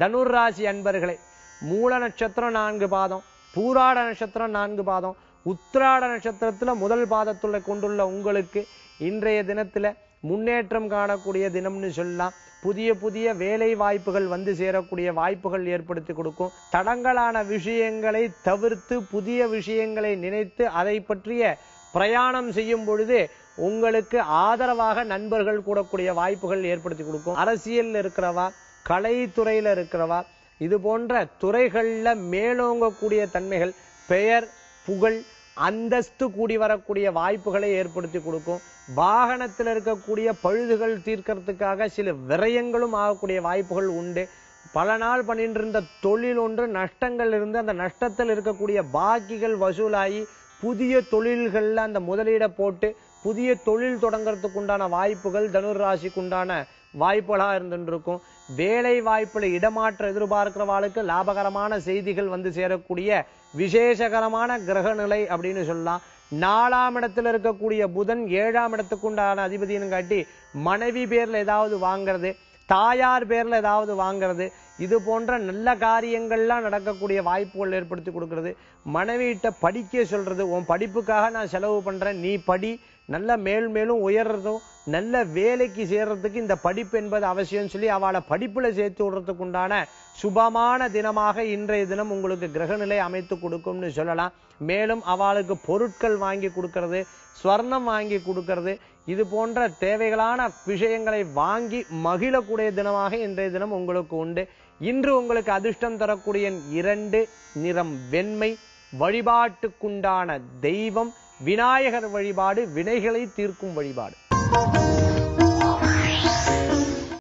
தனுர் ராசி அன்பர்களே, மூல நட்சத்திரம் 4 பாதம், பூராட நட்சத்திரம் 4 பாதம், உத்திராட நட்சத்திரத்துல முதல் பாதத்துல கொண்டுள்ள உங்களுக்கு இன்றைய தினத்துல முன்னேற்றம் காணக்கூடிய தினம்னு சொல்லலாம். புதிய புதிய வேலை வாய்ப்புகள் வந்து சேரக்கூடிய வாய்ப்புகள் ஏற்படுத்தி கொடுக்கும். தடங்கலான விஷயங்களை தவிர்த்து புதிய விஷயங்களை நினைத்து அதை பற்றிய பிரயாணம் செய்யும் பொழுது உங்களுக்கு ஆதரவாக நண்பர்கள் கூடக்கூடிய வாய்ப்புகள் ஏற்படுத்தி கொடுக்கும். அரசியல் இருக்கிறவா, கலைத்துறையில இருக்கிறவா, இது போன்ற துறைகள்ல மேலோங்கக்கூடிய தன்மைகள், பெயர் புகழ் அந்தஸ்து கூடி வரக்கூடிய வாய்ப்புகளை ஏற்படுத்தி கொடுக்கும். வாகனத்தில் இருக்கக்கூடிய பழுதுகள் தீர்க்கறதுக்காக சில விரயங்களும் ஆகக்கூடிய வாய்ப்புகள் உண்டு. பல நாள் பண்ணிட்டு இருந்த தொழில் ஒன்று நஷ்டங்கள் இருந்து அந்த நஷ்டத்தில் இருக்கக்கூடிய பாக்கிகள் வசூலாகி புதிய தொழில்கள்ல அந்த முதலீட போட்டு புதிய தொழில் தொடங்குறதுக்கு உண்டான வாய்ப்புகள் தனுர் ராசிக்கு உண்டான வாய்ப்புகளா இருந்துருக்கும். வேலை வாய்ப்புல இடமாற்ற எதிர்பார்க்கிறவாளுக்கு லாபகரமான செய்திகள் வந்து சேரக்கூடிய விசேஷகரமான கிரக நிலை அப்படின்னு சொல்லலாம். 4ஆம் இடத்துல இருக்கக்கூடிய புதன் 7ஆம் இடத்துக்கு உண்டான அதிபதினு காட்டி மனைவி பேர்ல ஏதாவது வாங்கிறது, தாயார் பேர்ல ஏதாவது வாங்கிறது, இது போன்ற நல்ல காரியங்கள்லாம் நடக்கக்கூடிய வாய்ப்புகள் ஏற்படுத்தி கொடுக்கிறது. மனைவியிட்ட படிக்க சொல்றது, உன் படிப்புக்காக நான் செலவு பண்றேன், நீ படி, நல்ல மேல் மேலும் உயர்றதும் நல்ல வேலைக்கு சேர்றதுக்கு இந்த படிப்பு என்பது அவசியம் சொல்லி அவளை படிப்புல சேர்த்து விடுறதுக்கு உண்டான சுபமான தினமாக இன்றைய தினம் உங்களுக்கு கிரகநிலை அமைத்து கொடுக்கும்னு சொல்லலாம். மேலும் அவளுக்கு பொருட்கள் வாங்கி கொடுக்கறது, ஸ்வர்ணம் வாங்கி கொடுக்கறது, இது போன்ற தேவைகளான விஷயங்களை வாங்கி மகிழக்கூடிய தினமாக இன்றைய தினம் உங்களுக்கு உண்டு. இன்று உங்களுக்கு அதிர்ஷ்டம் தரக்கூடிய 2, நிறம் வெண்மை. வழிபாட்டுக்குண்டான தெய்வம் விநாயகர் வழிபாடு, வினைகளை தீர்க்கும் வழிபாடு.